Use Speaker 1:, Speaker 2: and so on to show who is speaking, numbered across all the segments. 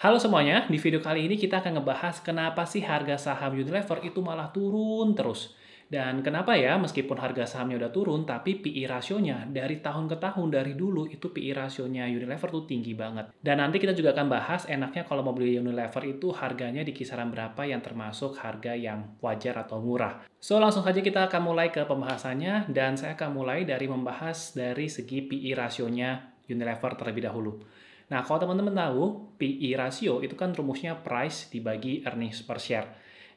Speaker 1: Halo semuanya, di video kali ini kita akan ngebahas kenapa sih harga saham Unilever itu malah turun terus. Dan kenapa ya, meskipun harga sahamnya udah turun, tapi PI rasionya dari tahun ke tahun, dari dulu itu PI rasionya Unilever tuh tinggi banget. Dan nanti kita juga akan bahas enaknya kalau mau beli Unilever itu harganya di kisaran berapa yang termasuk harga yang wajar atau murah. So, langsung saja kita akan mulai ke pembahasannya, dan saya akan mulai dari membahas dari segi PI rasionya Unilever terlebih dahulu. Nah, kalau teman-teman tahu, PI rasio itu kan rumusnya price dibagi earnings per share.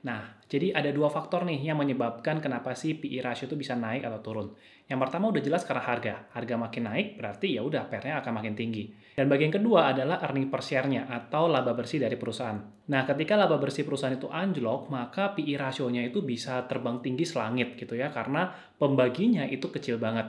Speaker 1: Nah, jadi ada dua faktor nih yang menyebabkan kenapa sih PI rasio itu bisa naik atau turun. Yang pertama udah jelas karena harga. Harga makin naik berarti ya udah PER-nya akan makin tinggi. Dan bagian kedua adalah earning per share-nya atau laba bersih dari perusahaan. Nah, ketika laba bersih perusahaan itu anjlok, maka PI rasionya itu bisa terbang tinggi selangit gitu ya, karena pembaginya itu kecil banget.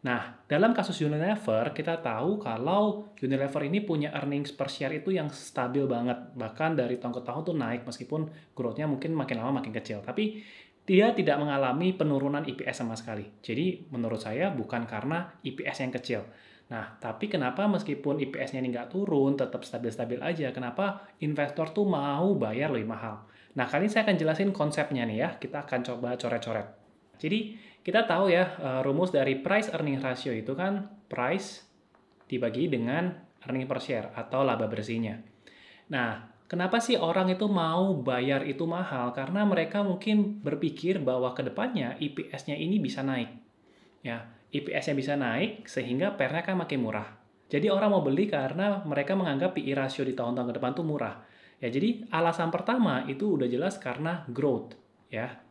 Speaker 1: Nah, dalam kasus Unilever, kita tahu kalau Unilever ini punya earnings per share itu yang stabil banget. Bahkan dari tahun ke tahun tuh naik, meskipun growth-nya mungkin makin lama makin kecil. Tapi dia tidak mengalami penurunan EPS sama sekali. Jadi menurut saya bukan karena EPS yang kecil. Nah, tapi kenapa meskipun EPS-nya ini nggak turun, tetap stabil-stabil aja, kenapa investor tuh mau bayar lebih mahal? Nah, kali ini saya akan jelasin konsepnya nih ya, kita akan coba coret-coret. Jadi, kita tahu ya, rumus dari price earning ratio itu kan price dibagi dengan earning per share atau laba bersihnya. Nah, kenapa sih orang itu mau bayar itu mahal? Karena mereka mungkin berpikir bahwa ke depannya EPS-nya ini bisa naik. Ya, EPS-nya bisa naik sehingga PER-nya kan makin murah. Jadi orang mau beli karena mereka menganggap PI rasio di tahun-tahun ke depan tuh murah. Ya, jadi alasan pertama itu udah jelas karena growth, ya.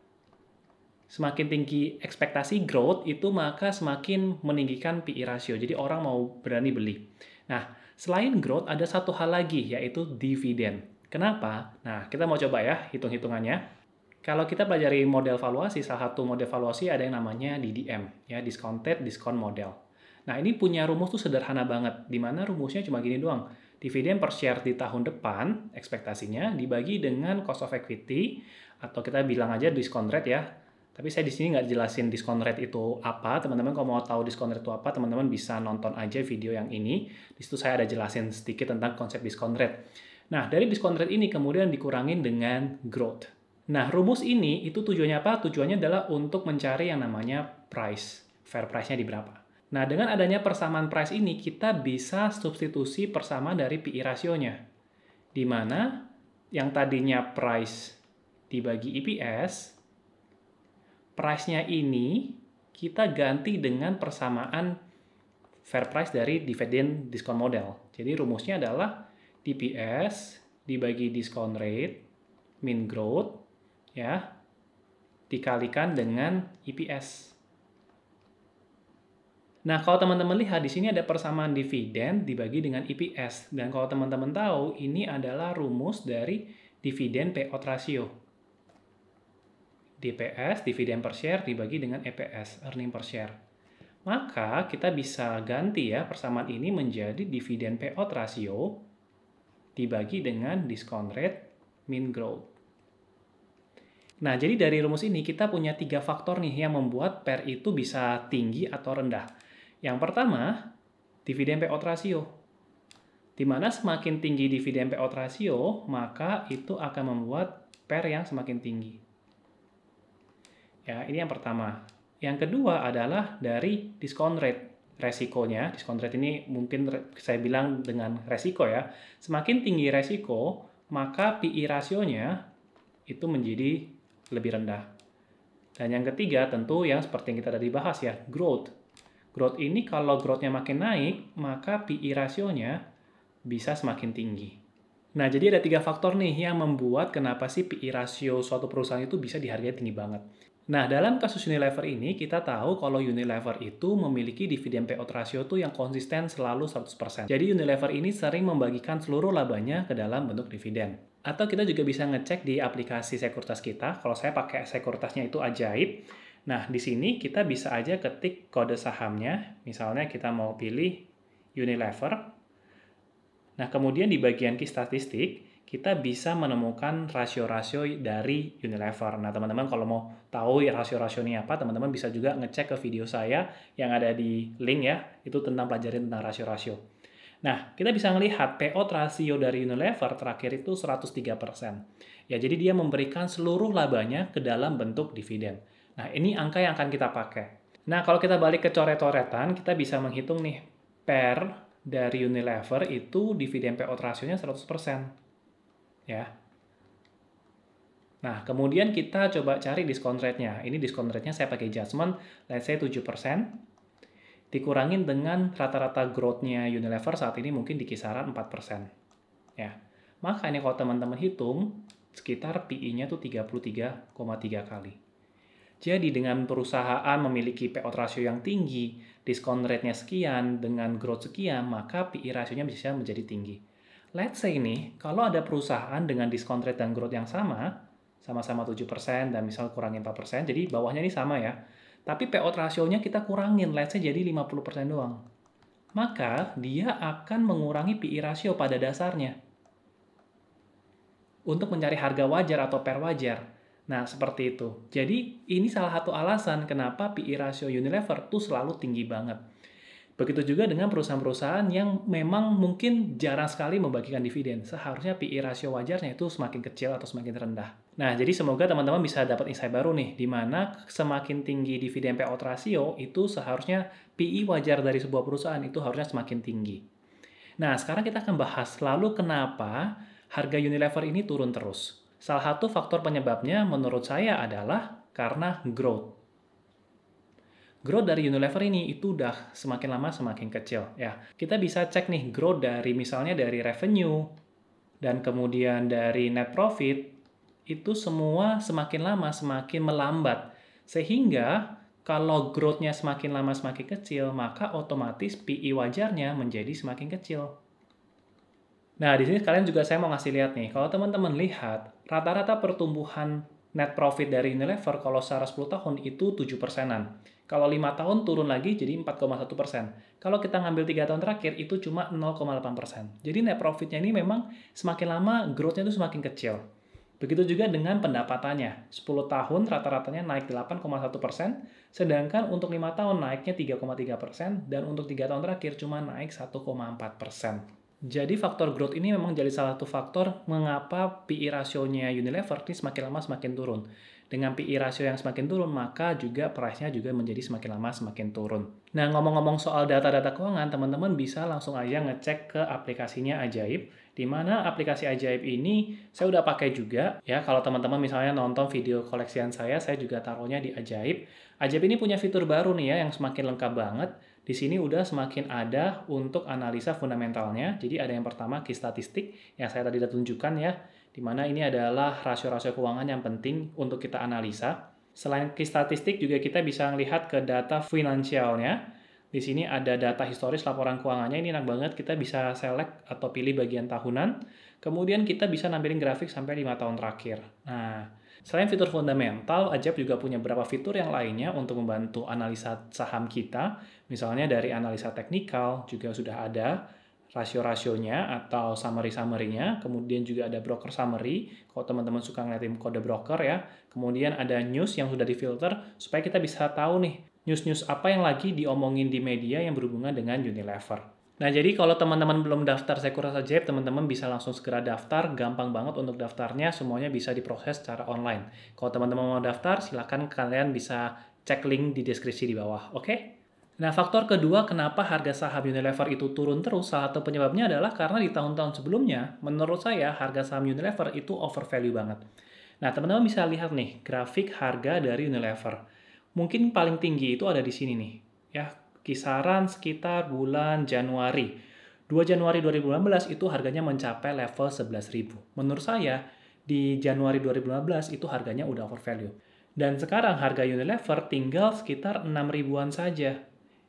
Speaker 1: Semakin tinggi ekspektasi growth itu maka semakin meninggikan PI rasio. Jadi orang mau berani beli. Nah, selain growth ada satu hal lagi yaitu dividen. Kenapa? Nah, kita mau coba ya hitung-hitungannya. Kalau kita pelajari model valuasi, salah satu model valuasi ada yang namanya DDM, ya, discounted discount model. Nah, ini punya rumus tuh sederhana banget, di mana rumusnya cuma gini doang. Dividen per share di tahun depan, ekspektasinya, dibagi dengan cost of equity, atau kita bilang aja discount rate ya. Tapi saya di sini nggak jelasin discount rate itu apa. Teman-teman kalau mau tahu discount rate itu apa, teman-teman bisa nonton aja video yang ini. Di situ saya ada jelasin sedikit tentang konsep discount rate. Nah, dari discount rate ini kemudian dikurangin dengan growth. Nah, rumus ini itu tujuannya apa? Tujuannya adalah untuk mencari yang namanya price. Fair price-nya di berapa. Nah, dengan adanya persamaan price ini, kita bisa substitusi persamaan dari PI rasionya. Di mana yang tadinya price dibagi EPS, price-nya ini kita ganti dengan persamaan fair price dari dividend discount model. Jadi rumusnya adalah DPS dibagi discount rate min growth ya dikalikan dengan EPS. Nah, kalau teman-teman lihat di sini ada persamaan dividen dibagi dengan EPS, dan kalau teman-teman tahu ini adalah rumus dari dividen payout ratio. DPS, dividen per share, dibagi dengan EPS, earning per share. Maka kita bisa ganti ya persamaan ini menjadi dividen payout ratio dibagi dengan discount rate min growth. Nah, jadi dari rumus ini kita punya 3 faktor nih yang membuat PER itu bisa tinggi atau rendah. Yang pertama, dividen payout ratio. Di mana semakin tinggi dividen payout ratio, maka itu akan membuat PER yang semakin tinggi. Ya, ini yang pertama. Yang kedua adalah dari discount rate. Resikonya, discount rate ini mungkin saya bilang dengan resiko ya. Semakin tinggi resiko, maka PI rasionya itu menjadi lebih rendah. Dan yang ketiga tentu yang seperti yang kita tadi bahas ya, growth. Growth ini kalau growth-nya makin naik, maka PI rasionya bisa semakin tinggi. Nah, jadi ada 3 faktor nih yang membuat kenapa sih PI rasio suatu perusahaan itu bisa dihargai tinggi banget. Nah, dalam kasus Unilever ini, kita tahu kalau Unilever itu memiliki dividen payout ratio tuh yang konsisten selalu 100%. Jadi Unilever ini sering membagikan seluruh labanya ke dalam bentuk dividen. Atau kita juga bisa ngecek di aplikasi sekuritas kita. Kalau saya pakai sekuritasnya itu Ajaib. Nah, di sini kita bisa aja ketik kode sahamnya. Misalnya kita mau pilih Unilever. Nah, kemudian di bagian key statistik, kita bisa menemukan rasio-rasio dari Unilever. Nah, teman-teman kalau mau tahu ya rasio-rasio ini apa, teman-teman bisa juga ngecek ke video saya yang ada di link ya, itu tentang pelajarin tentang rasio-rasio. Nah, kita bisa melihat payout rasio dari Unilever terakhir itu 103%. Ya, jadi dia memberikan seluruh labanya ke dalam bentuk dividen. Nah, ini angka yang akan kita pakai. Nah, kalau kita balik ke coret-coretan, kita bisa menghitung nih, per dari Unilever itu dividen payout rasionya 100%. Ya. Nah, kemudian kita coba cari diskon rate-nya. Ini diskon rate-nya saya pakai adjustment, let's say 7%, dikurangin dengan rata-rata growth-nya Unilever saat ini mungkin di kisaran 4%. Ya. Maka ini kalau teman-teman hitung, sekitar PI-nya tuh 33,3 kali. Jadi dengan perusahaan memiliki payout ratio yang tinggi, diskon rate-nya sekian, dengan growth sekian, maka PI rasionya bisa menjadi tinggi. Let's say nih, kalau ada perusahaan dengan diskon rate dan growth yang sama-sama 7% dan misal kurangin 4%, jadi bawahnya ini sama ya. Tapi payout rasionya kita kurangin, let's say jadi 50% doang. Maka dia akan mengurangi PI rasio pada dasarnya untuk mencari harga wajar atau per wajar. Nah, seperti itu. Jadi, ini salah satu alasan kenapa PI rasio Unilever tuh selalu tinggi banget. Begitu juga dengan perusahaan-perusahaan yang memang mungkin jarang sekali membagikan dividen. Seharusnya PI rasio wajarnya itu semakin kecil atau semakin rendah. Nah, jadi semoga teman-teman bisa dapat insight baru nih, di mana semakin tinggi dividen payout rasio, itu seharusnya PI wajar dari sebuah perusahaan itu harusnya semakin tinggi. Nah, sekarang kita akan bahas lalu kenapa harga Unilever ini turun terus. Salah satu faktor penyebabnya menurut saya adalah karena growth. Growth dari Unilever ini itu udah semakin lama semakin kecil. Ya, kita bisa cek nih growth dari misalnya dari revenue dan kemudian dari net profit itu semua semakin lama semakin melambat. Sehingga kalau growth-nya semakin lama semakin kecil, maka otomatis PI wajarnya menjadi semakin kecil. Nah, di sini kalian juga saya mau ngasih lihat nih, kalau teman-teman lihat, rata-rata pertumbuhan net profit dari Unilever kalau secara 10 tahun itu 7%-an. Kalau 5 tahun turun lagi jadi 4,1%. Kalau kita ngambil 3 tahun terakhir itu cuma 0,8%. Jadi net profit-nya ini memang semakin lama growth-nya itu semakin kecil. Begitu juga dengan pendapatannya. 10 tahun rata-ratanya naik 8,1%, sedangkan untuk 5 tahun naiknya 3,3%, dan untuk 3 tahun terakhir cuma naik 1,4%. Jadi faktor growth ini memang jadi salah satu faktor mengapa PI rasionya Unilever ini semakin lama semakin turun. Dengan PI rasio yang semakin turun, maka juga price-nya juga menjadi semakin lama semakin turun. Nah, ngomong-ngomong soal data-data keuangan, teman-teman bisa langsung aja ngecek ke aplikasinya Ajaib, di mana aplikasi Ajaib ini saya udah pakai juga. Ya, kalau teman-teman misalnya nonton video koleksian saya juga taruhnya di Ajaib. Ajaib ini punya fitur baru nih ya, yang semakin lengkap banget. Di sini udah semakin ada untuk analisa fundamentalnya. Jadi ada yang pertama key statistik yang saya tadi udah tunjukkan ya, di mana ini adalah rasio-rasio keuangan yang penting untuk kita analisa. Selain key statistik juga kita bisa melihat ke data finansialnya. Di sini ada data historis laporan keuangannya, ini enak banget, kita bisa select atau pilih bagian tahunan. Kemudian kita bisa nampilin grafik sampai 5 tahun terakhir. Nah, selain fitur fundamental, Ajaib juga punya beberapa fitur yang lainnya untuk membantu analisa saham kita. Misalnya dari analisa teknikal juga sudah ada rasio-rasionya atau summary-summary-nya. Kemudian juga ada broker summary, kalau teman-teman suka ngeliatin kode broker ya. Kemudian ada news yang sudah difilter supaya kita bisa tahu nih news-news apa yang lagi diomongin di media yang berhubungan dengan Unilever. Nah, jadi kalau teman-teman belum daftar Sekuras Ajaib, teman-teman bisa langsung segera daftar. Gampang banget untuk daftarnya, semuanya bisa diproses secara online. Kalau teman-teman mau daftar, silakan kalian bisa cek link di deskripsi di bawah, oke? Nah, faktor kedua kenapa harga saham Unilever itu turun terus, salah satu penyebabnya adalah karena di tahun-tahun sebelumnya, menurut saya harga saham Unilever itu overvalue banget. Nah, teman-teman bisa lihat nih, grafik harga dari Unilever. Mungkin paling tinggi itu ada di sini nih, ya, kisaran sekitar bulan Januari. 2 Januari 2015 itu harganya mencapai level 11.000. Menurut saya, di Januari 2015 itu harganya udah overvalue. Dan sekarang harga Unilever tinggal sekitar 6 ribuan saja.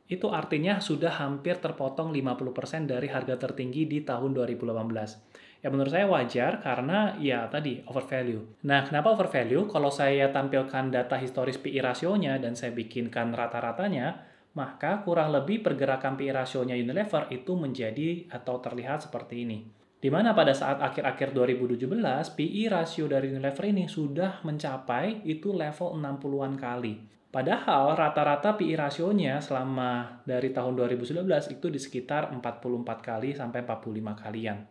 Speaker 1: Itu artinya sudah hampir terpotong 50% dari harga tertinggi di tahun 2018. Ya menurut saya wajar karena ya tadi overvalue. Nah, kenapa overvalue? Kalau saya tampilkan data historis PI rasionya dan saya bikinkan rata-ratanya, maka kurang lebih pergerakan PI rasionya Unilever itu menjadi atau terlihat seperti ini. Di mana pada saat akhir-akhir 2017, PI rasio dari Unilever ini sudah mencapai itu level 60-an kali. Padahal rata-rata PI rasionya selama dari tahun 2019 itu di sekitar 44 kali sampai 45 kalian.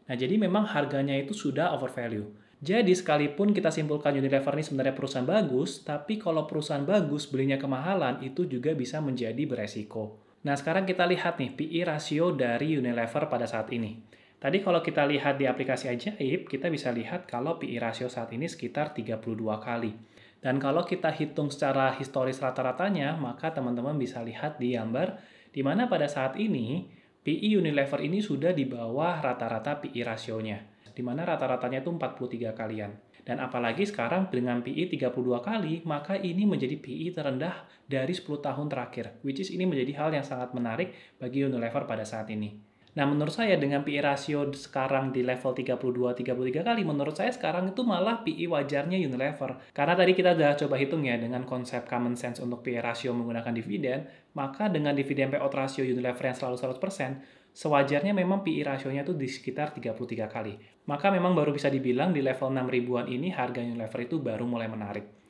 Speaker 1: Nah, jadi memang harganya itu sudah overvalue. Jadi sekalipun kita simpulkan Unilever ini sebenarnya perusahaan bagus, tapi kalau perusahaan bagus belinya kemahalan itu juga bisa menjadi beresiko. Nah, sekarang kita lihat nih PI rasio dari Unilever pada saat ini. Tadi kalau kita lihat di aplikasi Ajaib, kita bisa lihat kalau PI rasio saat ini sekitar 32 kali. Dan kalau kita hitung secara historis rata-ratanya, maka teman-teman bisa lihat di gambar, di mana pada saat ini PI Unilever ini sudah di bawah rata-rata PI rasionya, di mana rata-ratanya itu 43 kalian. Dan apalagi sekarang dengan PI 32 kali, maka ini menjadi PI terendah dari 10 tahun terakhir, which is ini menjadi hal yang sangat menarik bagi Unilever pada saat ini. Nah, menurut saya dengan PI rasio sekarang di level 32-33 kali, menurut saya sekarang itu malah PI wajarnya Unilever. Karena tadi kita udah coba hitung ya, dengan konsep common sense untuk PI rasio menggunakan dividen, maka dengan dividen payout ratio Unilever yang selalu 100%, sewajarnya memang PI rasionya itu di sekitar 33 kali. Maka memang baru bisa dibilang di level 6 ribuan ini harga Unilever itu baru mulai menarik.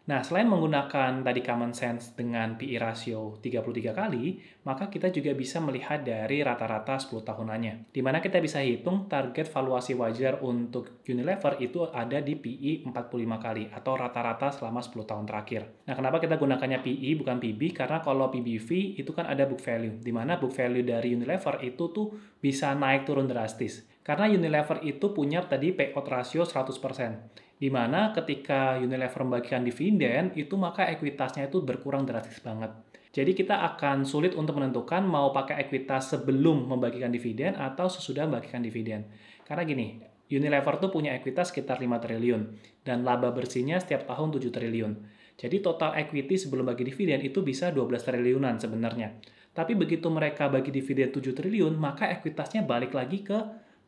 Speaker 1: Nah, selain menggunakan tadi common sense dengan PI rasio 33 kali, maka kita juga bisa melihat dari rata-rata 10 tahunannya. Di mana kita bisa hitung target valuasi wajar untuk Unilever itu ada di PI 45 kali atau rata-rata selama 10 tahun terakhir. Nah, kenapa kita gunakannya PI bukan PB? Karena kalau PBV itu kan ada book value, di mana book value dari Unilever itu tuh bisa naik turun drastis. Karena Unilever itu punya tadi payout ratio 100%. Di mana ketika Unilever membagikan dividen, itu maka ekuitasnya itu berkurang drastis banget. Jadi kita akan sulit untuk menentukan mau pakai ekuitas sebelum membagikan dividen atau sesudah membagikan dividen. Karena gini, Unilever tuh punya ekuitas sekitar 5 triliun, dan laba bersihnya setiap tahun 7 triliun. Jadi total equity sebelum bagi dividen itu bisa 12 triliunan sebenarnya. Tapi begitu mereka bagi dividen 7 triliun, maka ekuitasnya balik lagi ke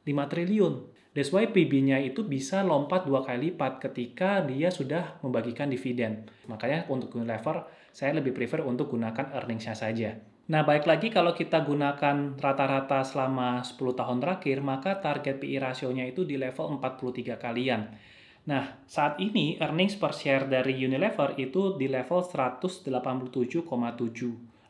Speaker 1: 5 triliun. That's why PB-nya itu bisa lompat 2 kali lipat ketika dia sudah membagikan dividen. Makanya untuk Unilever, saya lebih prefer untuk gunakan earnings-nya saja. Nah, baik lagi kalau kita gunakan rata-rata selama 10 tahun terakhir, maka target PI rasionya itu di level 43 kalian. Nah, saat ini earnings per share dari Unilever itu di level 187,7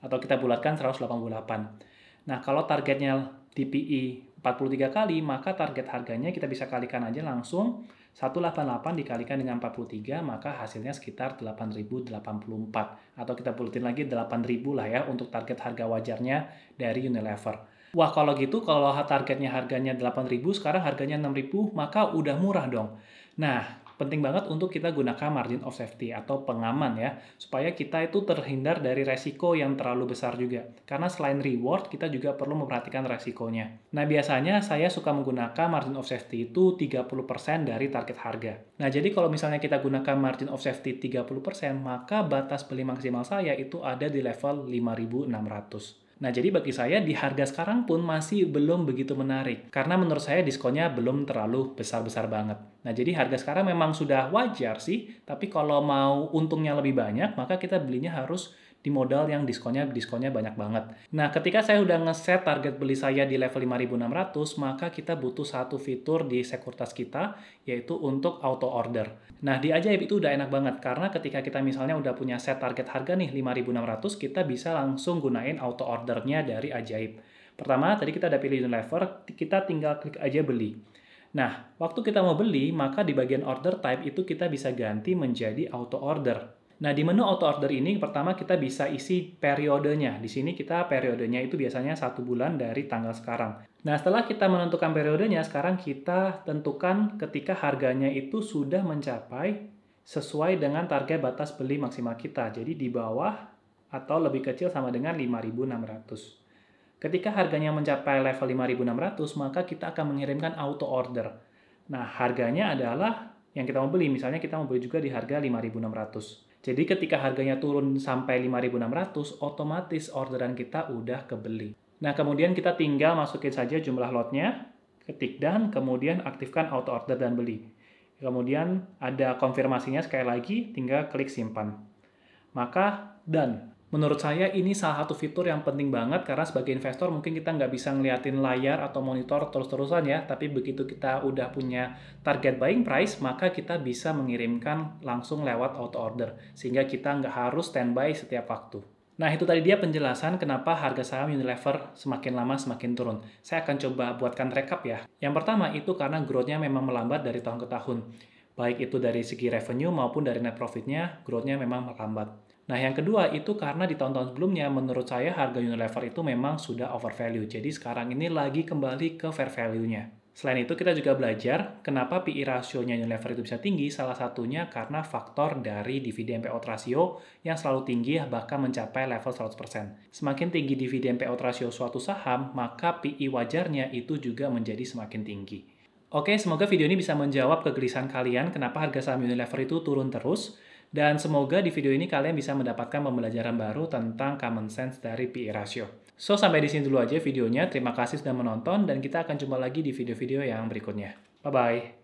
Speaker 1: atau kita bulatkan 188. Nah, kalau targetnya di PI 43 kali, maka target harganya kita bisa kalikan aja langsung 188 dikalikan dengan 43, maka hasilnya sekitar 8.084. Atau kita bulatin lagi 8.000 lah ya untuk target harga wajarnya dari Unilever. Wah, kalau gitu, kalau targetnya harganya 8.000, sekarang harganya 6.000, maka udah murah dong. Nah, penting banget untuk kita gunakan margin of safety atau pengaman ya, supaya kita itu terhindar dari resiko yang terlalu besar juga. Karena selain reward, kita juga perlu memperhatikan resikonya. Nah, biasanya saya suka menggunakan margin of safety itu 30% dari target harga. Nah, jadi kalau misalnya kita gunakan margin of safety 30%, maka batas beli maksimal saya itu ada di level 5.600. Nah, jadi bagi saya di harga sekarang pun masih belum begitu menarik. Karena menurut saya diskonnya belum terlalu besar-besar banget. Nah, jadi harga sekarang memang sudah wajar sih, tapi kalau mau untungnya lebih banyak, maka kita belinya harus di modal yang diskonnya banyak banget. Nah, ketika saya udah ngeset target beli saya di level 5.600, maka kita butuh satu fitur di sekuritas kita, yaitu untuk auto order. Nah, di Ajaib itu udah enak banget, karena ketika kita misalnya udah punya set target harga nih 5.600, kita bisa langsung gunain auto ordernya dari Ajaib. Pertama, tadi kita udah pilih Unilever, kita tinggal klik aja beli. Nah, waktu kita mau beli, maka di bagian order type itu kita bisa ganti menjadi auto order. Nah, di menu auto order ini pertama kita bisa isi periodenya. Di sini kita periodenya itu biasanya 1 bulan dari tanggal sekarang. Nah, setelah kita menentukan periodenya, sekarang kita tentukan ketika harganya itu sudah mencapai sesuai dengan target batas beli maksimal kita. Jadi di bawah atau lebih kecil sama dengan 5.600. Ketika harganya mencapai level 5.600, maka kita akan mengirimkan auto order. Nah, harganya adalah yang kita mau beli. Misalnya kita mau beli juga di harga 5.600. Jadi ketika harganya turun sampai 5.600, otomatis orderan kita udah kebeli. Nah, kemudian kita tinggal masukin saja jumlah lotnya, ketik dan, kemudian aktifkan auto order dan beli. Kemudian ada konfirmasinya sekali lagi, tinggal klik simpan. Maka done. Menurut saya ini salah satu fitur yang penting banget karena sebagai investor mungkin kita nggak bisa ngeliatin layar atau monitor terus-terusan ya, tapi begitu kita udah punya target buying price, maka kita bisa mengirimkan langsung lewat auto order, sehingga kita nggak harus standby setiap waktu. Nah, itu tadi dia penjelasan kenapa harga saham Unilever semakin lama semakin turun. Saya akan coba buatkan recap ya. Yang pertama itu karena growth-nya memang melambat dari tahun ke tahun. Baik itu dari segi revenue maupun dari net profit-nya, growth-nya memang melambat. Nah, yang kedua itu karena di tahun-tahun sebelumnya menurut saya harga Unilever itu memang sudah overvalue. Jadi sekarang ini lagi kembali ke fair value-nya. Selain itu kita juga belajar kenapa PE ratio-nya Unilever itu bisa tinggi, salah satunya karena faktor dari dividen payout ratio yang selalu tinggi bahkan mencapai level 100%. Semakin tinggi dividen payout ratio suatu saham, maka PE wajarnya itu juga menjadi semakin tinggi. Oke, semoga video ini bisa menjawab kegelisahan kalian kenapa harga saham Unilever itu turun terus. Dan semoga di video ini kalian bisa mendapatkan pembelajaran baru tentang common sense dari PE ratio. So, sampai di sini dulu aja videonya. Terima kasih sudah menonton dan kita akan jumpa lagi di video-video yang berikutnya. Bye-bye.